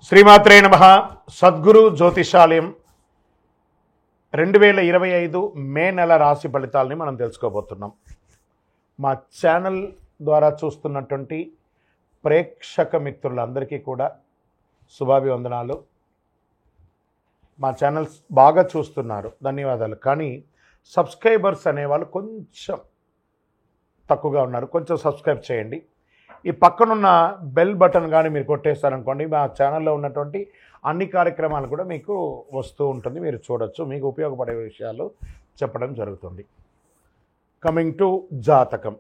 శ్రీమాత్రే నమః. సద్గురు జ్యోతిషాలయం 2025 మే నెల రాశి ఫలితాలని మనం తెలుసుకోబోతున్నాం. మా ఛానల్ ద్వారా చూస్తున్నటువంటి ప్రేక్షక మిత్రులందరికీ కూడా శుభాభివందనాలు. మా ఛానల్స్ బాగా చూస్తున్నారు, ధన్యవాదాలు. కానీ సబ్స్క్రైబర్స్ అనేవాళ్ళు కొంచెం తక్కువగా ఉన్నారు, కొంచెం సబ్స్క్రైబ్ చేయండి. ఈ పక్కనున్న బెల్ బటన్ కానీ మీరు కొట్టేస్తారనుకోండి, మా ఛానల్లో ఉన్నటువంటి అన్ని కార్యక్రమాలు కూడా మీకు వస్తూ ఉంటుంది, మీరు చూడొచ్చు. మీకు ఉపయోగపడే విషయాలు చెప్పడం జరుగుతుంది. కమింగ్ టు జాతకం.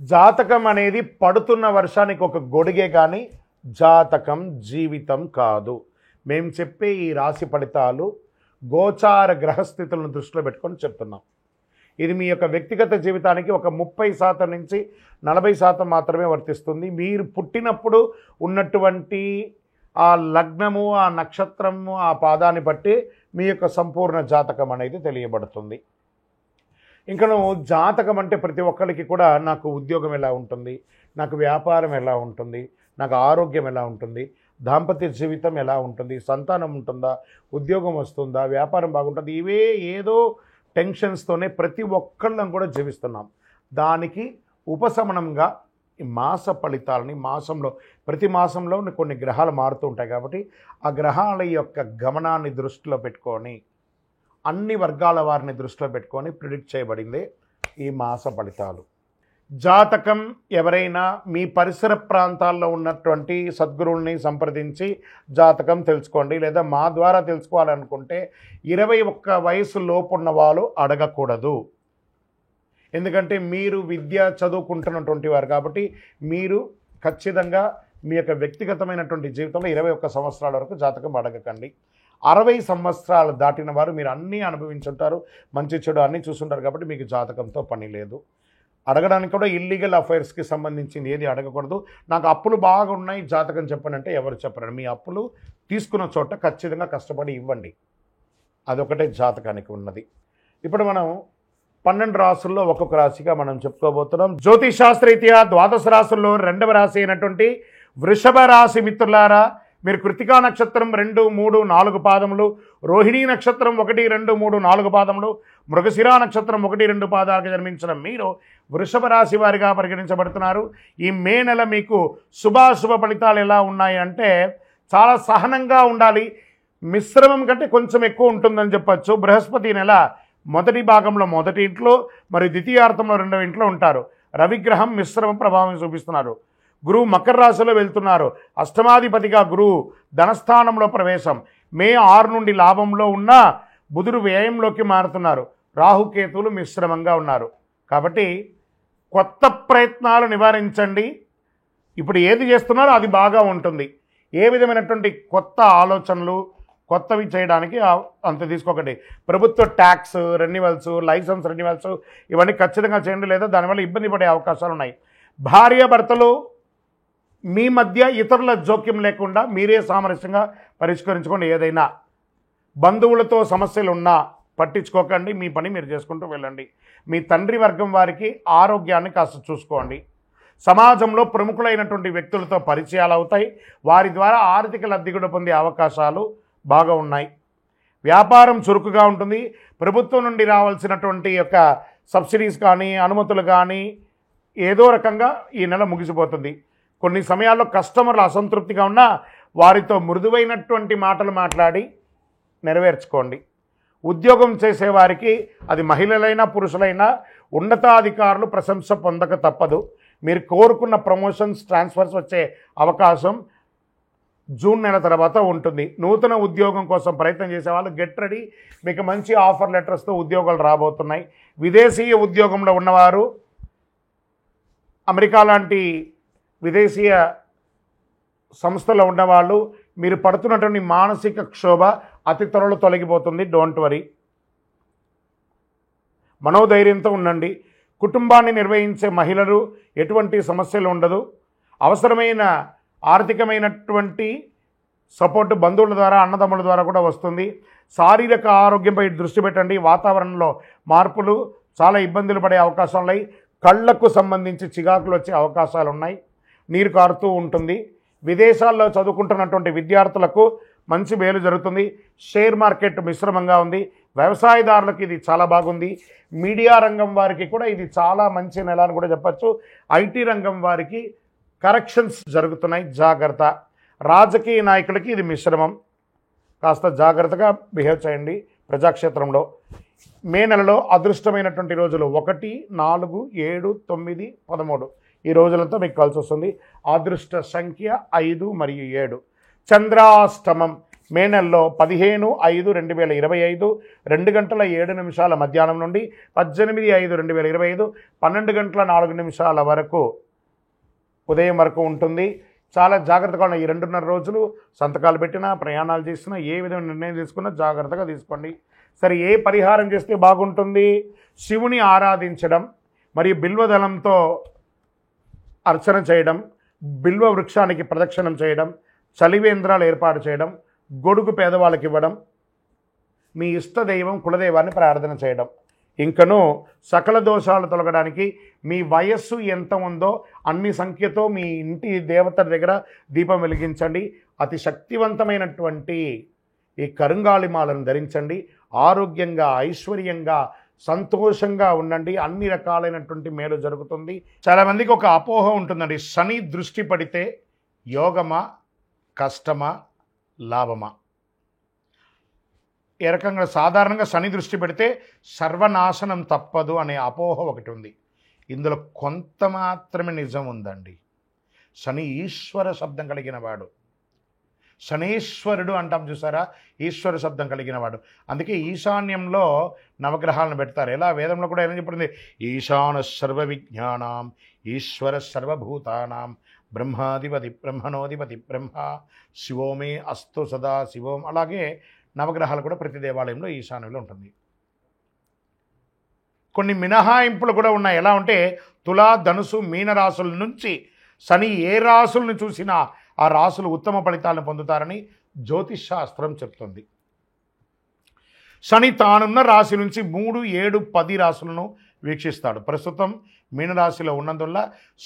జాతకం అనేది పడుతున్న వర్షానికి ఒక గొడుగే, కానీ జాతకం జీవితం కాదు. మేము చెప్పే ఈ రాశి ఫలితాలు గోచార గ్రహస్థితులను దృష్టిలో పెట్టుకొని చెప్తున్నాం. ఇది మీ యొక్క వ్యక్తిగత జీవితానికి ఒక 30% నుంచి 40% మాత్రమే వర్తిస్తుంది. మీరు పుట్టినప్పుడు ఉన్నటువంటి ఆ లగ్నము, ఆ నక్షత్రము, ఆ పాదాన్ని బట్టి మీ యొక్క సంపూర్ణ జాతకం అనేది తెలియబడుతుంది. ఇంకను జాతకం అంటే ప్రతి ఒక్కరికి కూడా నాకు ఉద్యోగం ఎలా ఉంటుంది, నాకు వ్యాపారం ఎలా ఉంటుంది, నాకు ఆరోగ్యం ఎలా ఉంటుంది, దాంపత్య జీవితం ఎలా ఉంటుంది, సంతానం ఉంటుందా, ఉద్యోగం వస్తుందా, వ్యాపారం బాగుంటుంది, ఇవే ఏదో టెన్షన్స్తోనే ప్రతి ఒక్కళ్ళం కూడా జీవిస్తున్నాం. దానికి ఉపశమనంగా ఈ మాస ఫలితాలని ప్రతి మాసంలో కొన్ని గ్రహాలు మారుతూ ఉంటాయి. కాబట్టి ఆ గ్రహాల యొక్క గమనాన్ని దృష్టిలో పెట్టుకొని, అన్ని వర్గాల వారిని దృష్టిలో పెట్టుకొని ప్రిడిక్ట్ చేయబడిందే ఈ మాస ఫలితాలు. జాతకం ఎవరైనా మీ పరిసర ప్రాంతాల్లో ఉన్నటువంటి సద్గురువుల్ని సంప్రదించి జాతకం తెలుసుకోండి. లేదా మా ద్వారా తెలుసుకోవాలనుకుంటే 21 వయసు లోపు ఉన్న వాళ్ళు అడగకూడదు. ఎందుకంటే మీరు విద్య చదువుకుంటున్నటువంటి వారు కాబట్టి మీరు ఖచ్చితంగా మీ యొక్క వ్యక్తిగతమైనటువంటి జీవితంలో 21 సంవత్సరాల వరకు జాతకం అడగకండి. 60 సంవత్సరాలు దాటిన వారు మీరు అన్నీ అనుభవించుంటారు, మంచి చెడు అన్నీ చూసుంటారు కాబట్టి మీకు జాతకంతో పని లేదు. అడగడానికి కూడా ఇల్లీగల్ అఫైర్స్కి సంబంధించింది ఏది అడగకూడదు. నాకు అప్పులు బాగా ఉన్నాయి, జాతకం చెప్పనంటే ఎవరు చెప్పరండి. మీ అప్పులు తీసుకున్న చోట ఖచ్చితంగా కష్టపడి ఇవ్వండి, అదొకటే జాతకానికి ఉన్నది. ఇప్పుడు మనం 12 రాసుల్లో ఒక్కొక్క రాశిగా మనం చెప్పుకోబోతున్నాం. జ్యోతిషాస్త్రరీత్యా ద్వాదశ రాశుల్లో 2వ రాశి అయినటువంటి వృషభ రాశి మిత్రులారా, మీరు కృతికా నక్షత్రం 2, 3, 4 పాదములు, రోహిణీ నక్షత్రం 1, 2, 3, 4 పాదములు, మృగశిరా నక్షత్రం 1, 2 పాదాలకు జన్మించిన మీరు వృషభ రాశి వారిగా పరిగణించబడుతున్నారు. ఈ మే నెల మీకు శుభాశుభ ఫలితాలు ఎలా ఉన్నాయి అంటే, చాలా సహనంగా ఉండాలి. మిశ్రమం కంటే కొంచెం ఎక్కువ ఉంటుందని చెప్పచ్చు. బృహస్పతి నెల మొదటి భాగంలో మొదటి ఇంట్లో, మరియు ద్వితీయార్థంలో 2వ ఇంట్లో ఉంటారు. రవిగ్రహం మిశ్రమ ప్రభావం చూపిస్తున్నారు. గురువు మకర రాశిలో వెళ్తున్నారు. అష్టమాధిపతిగా గురువు ధనస్థానంలో ప్రవేశం. మే 6 నుండి లాభంలో ఉన్న బుధుడు వ్యయంలోకి మారుతున్నారు. రాహుకేతువులు మిశ్రమంగా ఉన్నారు. కాబట్టి కొత్త ప్రయత్నాలు నివారించండి. ఇప్పుడు ఏది చేస్తున్నారో అది బాగా ఉంటుంది. ఏ విధమైనటువంటి కొత్త ఆలోచనలు కొత్తవి చేయడానికి అంత తీసుకోకండి. ప్రభుత్వ ట్యాక్స్ రెన్యువల్స్, లైసెన్స్ రెన్యువల్స్ ఇవన్నీ ఖచ్చితంగా చేయండి, లేదా దానివల్ల ఇబ్బంది పడే అవకాశాలు ఉన్నాయి. భార్యాభర్తలు మీ మధ్య ఇతరుల జోక్యం లేకుండా మీరే సామరస్యంగా పరిష్కరించుకోండి. ఏదైనా బంధువులతో సమస్యలు ఉన్నా పట్టించుకోకండి, మీ పని మీరు చేసుకుంటూ వెళ్ళండి. మీ తండ్రి వర్గం వారికి ఆరోగ్యాన్ని కాస్త చూసుకోండి. సమాజంలో ప్రముఖులైనటువంటి వ్యక్తులతో పరిచయాలు అవుతాయి, వారి ద్వారా ఆర్థిక లబ్ధి కూడా పొందే అవకాశాలు బాగా ఉన్నాయి. వ్యాపారం చురుకుగా ఉంటుంది. ప్రభుత్వం నుండి రావాల్సినటువంటి యొక్క సబ్సిడీస్ కానీ అనుమతులు కానీ ఏదో రకంగా ఈ నెల ముగిసిపోతుంది. కొన్ని సమయాల్లో కస్టమర్లు అసంతృప్తిగా ఉన్నా వారితో మృదువైనటువంటి మాటలు మాట్లాడి నెరవేర్చుకోండి. ఉద్యోగం చేసేవారికి అది మహిళలైనా పురుషులైనా ఉన్నతాధికారులు ప్రశంస పొందక తప్పదు. మీరు కోరుకున్న ప్రమోషన్స్, ట్రాన్స్ఫర్స్ వచ్చే అవకాశం జూన్ నెల తర్వాత ఉంటుంది. నూతన ఉద్యోగం కోసం ప్రయత్నం చేసేవాళ్ళు గెట్ రెడీ, మీకు మంచి ఆఫర్ లెటర్స్తో ఉద్యోగాలు రాబోతున్నాయి. విదేశీయ ఉద్యోగంలో ఉన్నవారు, అమెరికా లాంటి విదేశీయ సంస్థలో ఉన్నవాళ్ళు, మీరు పడుతున్నటువంటి మానసిక క్షోభ అతి త్వరలో తొలగిపోతుంది. డోంట్ వరీ, మనోధైర్యంతో ఉండండి. కుటుంబాన్ని నిర్వహించే మహిళలు ఎటువంటి సమస్యలు ఉండదు. అవసరమైన ఆర్థికమైనటువంటి సపోర్టు బంధువుల ద్వారా, అన్నదమ్ముల ద్వారా కూడా వస్తుంది. శారీరక ఆరోగ్యంపై దృష్టి పెట్టండి. వాతావరణంలో మార్పులు చాలా ఇబ్బందులు పడే అవకాశాలు ఉన్నాయి. కళ్ళకు సంబంధించి చికాకులు వచ్చే అవకాశాలు ఉన్నాయి. నీరు కారుతూ ఉంటుంది. విదేశాల్లో చదువుకుంటున్నటువంటి విద్యార్థులకు మంచి మేలు జరుగుతుంది. షేర్ మార్కెట్ మిశ్రమంగా ఉంది. వ్యవసాయదారులకు ఇది చాలా బాగుంది. మీడియా రంగం వారికి కూడా ఇది చాలా మంచి నెల అని కూడా చెప్పచ్చు. ఐటీ రంగం వారికి కరెక్షన్స్ జరుగుతున్నాయి, జాగ్రత్త. రాజకీయ నాయకులకి ఇది మిశ్రమం, కాస్త జాగ్రత్తగా బిహేవ్ చేయండి ప్రజాక్షేత్రంలో. మే నెలలో అదృష్టమైనటువంటి రోజులు 1, 4, 7, 9, 13 ఈ రోజులతో మీకు కలిసి వస్తుంది. అదృష్ట సంఖ్య 5 మరియు 7. చంద్రాష్టమం మే నెలలో 15/5/2025 2:07 మధ్యాహ్నం నుండి 18/5/2025 12:04 వరకు ఉదయం వరకు ఉంటుంది. చాలా జాగ్రత్తగా ఉన్న ఈ 2.5 రోజులు సంతకాలు పెట్టినా, ప్రయాణాలు చేసినా, ఏ విధమైన నిర్ణయం తీసుకున్నా జాగ్రత్తగా తీసుకోండి. సరే, ఏ పరిహారం చేస్తే బాగుంటుంది? శివుని ఆరాధించడం మరియు బిల్వదళంతో అర్చన చేయడం, బిల్వ వృక్షానికి ప్రదక్షిణం చేయడం, చలివేంద్రాలు ఏర్పాటు చేయడం, గొడుగు పేదవాళ్ళకి ఇవ్వడం, మీ ఇష్టదైవం కులదైవాన్ని ప్రార్థన చేయడం. ఇంకను సకల దోషాలు తొలగడానికి మీ వయస్సు ఎంత ఉందో అన్ని సంఖ్యతో మీ ఇంటి దేవత దగ్గర దీపం వెలిగించండి. అతి శక్తివంతమైనటువంటి ఈ కరుంగాళిమాలను ధరించండి. ఆరోగ్యంగా, ఐశ్వర్యంగా, సంతోషంగా ఉండండి. అన్ని రకాలైనటువంటి మేలు జరుగుతుంది. చాలామందికి ఒక అపోహ ఉంటుందండి, శని దృష్టి పడితే యోగమా, కష్టమా, లాభమా? ఏ రకంగా సాధారణంగా శని దృష్టి పెడితే సర్వనాశనం తప్పదు అనే అపోహ ఒకటి ఉంది. ఇందులో కొంత మాత్రమే నిజం ఉందండి. శని ఈశ్వర శబ్దం కలిగిన వాడు, శనేశ్వరుడు అంటాం చూసారా, ఈశ్వర శబ్దం కలిగిన వాడు. అందుకే ఈశాన్యంలో నవగ్రహాలను పెడతారు. ఎలా వేదంలో కూడా ఏమని చెప్పింది? ఈశాన సర్వ విజ్ఞానాం ఈశ్వర సర్వభూతానాం బ్రహ్మాధిపతి బ్రహ్మణోధిపతి బ్రహ్మ శివోమే అస్తు సదా శివోం. అలాగే నవగ్రహాలు కూడా ప్రతి దేవాలయంలో ఈశాన్యంలో ఉంటుంది. కొన్ని మినహాయింపులు కూడా ఉన్నాయి. ఎలా అంటే తులా, ధనుసు, మీన రాసుల నుంచి శని ఏ రాసులను చూసినా ఆ రాసులు ఉత్తమ ఫలితాలను పొందుతారని జ్యోతిష్ శాస్త్రం చెప్తుంది. శని తానున్న రాశి నుంచి 3, 7, 10 రాసులను వీక్షిస్తాడు. ప్రస్తుతం మీనరాశిలో ఉన్నందువల్ల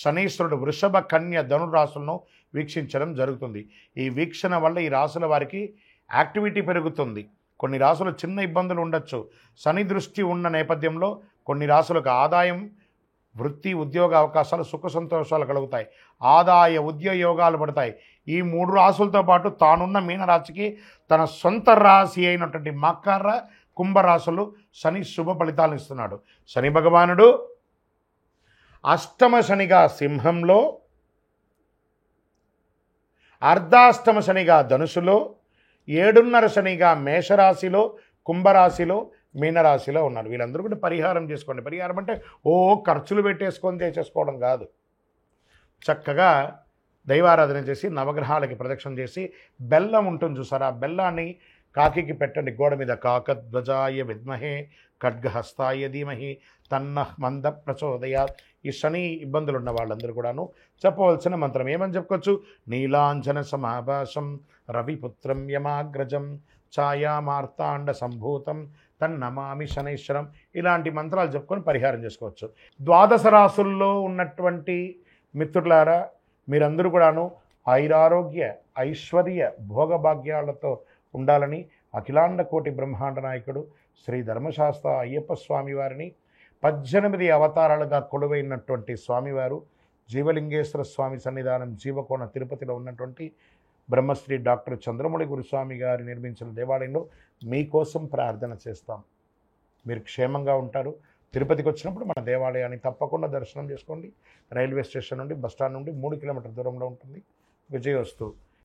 శనీశ్వరుడు వృషభ, కన్య, ధనురాశులను వీక్షించడం జరుగుతుంది. ఈ వీక్షణ వల్ల ఈ రాశుల వారికి యాక్టివిటీ పెరుగుతుంది. కొన్ని రాశులు చిన్న ఇబ్బందులు ఉండొచ్చు. శని దృష్టి ఉన్న నేపథ్యంలో కొన్ని రాశులకు ఆదాయం, వృత్తి, ఉద్యోగ అవకాశాలు, సుఖ సంతోషాలు కలుగుతాయి. ఆదాయ ఉద్యోగాలు పడతాయి. ఈ 3 రాశులతో పాటు తానున్న మీనరాశికి తన సొంత రాశి అయినటువంటి మకర, కుంభరాశులు శని శుభ ఫలితాలను ఇస్తున్నాడు. శని భగవానుడు అష్టమ శనిగా సింహంలో, అర్ధాష్టమ శనిగా ధనుసులో, 7.5 శనిగా మేషరాశిలో, కుంభరాశిలో, మీనరాశిలో ఉన్నారు. వీళ్ళందరూ కూడా పరిహారం చేసుకోండి. పరిహారం అంటే ఖర్చులు పెట్టేసుకొని చేసేసుకోవడం కాదు. చక్కగా దైవారాధన చేసి నవగ్రహాలకి ప్రదక్షిణ చేసి బెల్లం ఉంటుంది చూసారా, ఆ బెల్లాన్ని కాకికి పెట్టండి. గోడ మీద కాకధ్వజాయ విద్మహే ఖడ్గహస్తాయ ధీమహి తన్నః మంద ప్రచోదయాత్. ఈ శని ఇబ్బందులు ఉన్న వాళ్ళందరూ కూడాను చెప్పవలసిన మంత్రం ఏమని చెప్పుకోవచ్చు? నీలాంజన సమాభాసం రవిపుత్రం యమాగ్రజం ఛాయామార్తాండ సంభూతం తన్నమామి శనైశ్వరం. ఇలాంటి మంత్రాలు చెప్పుకొని పరిహారం చేసుకోవచ్చు. 12 రాసుల్లో ఉన్నటువంటి మిత్రులారా, మీరందరూ కూడాను ఆయురారోగ్య, ఐశ్వర్య, భోగభాగ్యాలతో ఉండాలని అఖిలాండ కోటి బ్రహ్మాండ నాయకుడు శ్రీ ధర్మశాస్త్ర అయ్యప్ప స్వామివారిని 18 అవతారాలుగా కొలువైనటువంటి స్వామివారు జీవలింగేశ్వర స్వామి సన్నిధానం జీవకోణ తిరుపతిలో ఉన్నటువంటి బ్రహ్మశ్రీ డాక్టర్ చంద్రమౌళి గురుస్వామి గారు నిర్మించిన దేవాలయంలో మీకోసం ప్రార్థన చేస్తాం. మీరు క్షేమంగా ఉంటారు. తిరుపతికి వచ్చినప్పుడు మన దేవాలయాన్ని తప్పకుండా దర్శనం చేసుకోండి. రైల్వే స్టేషన్ నుండి, బస్టాండ్ నుండి 3 కిలోమీటర్ల దూరంలో ఉంటుంది. విజయోస్తు.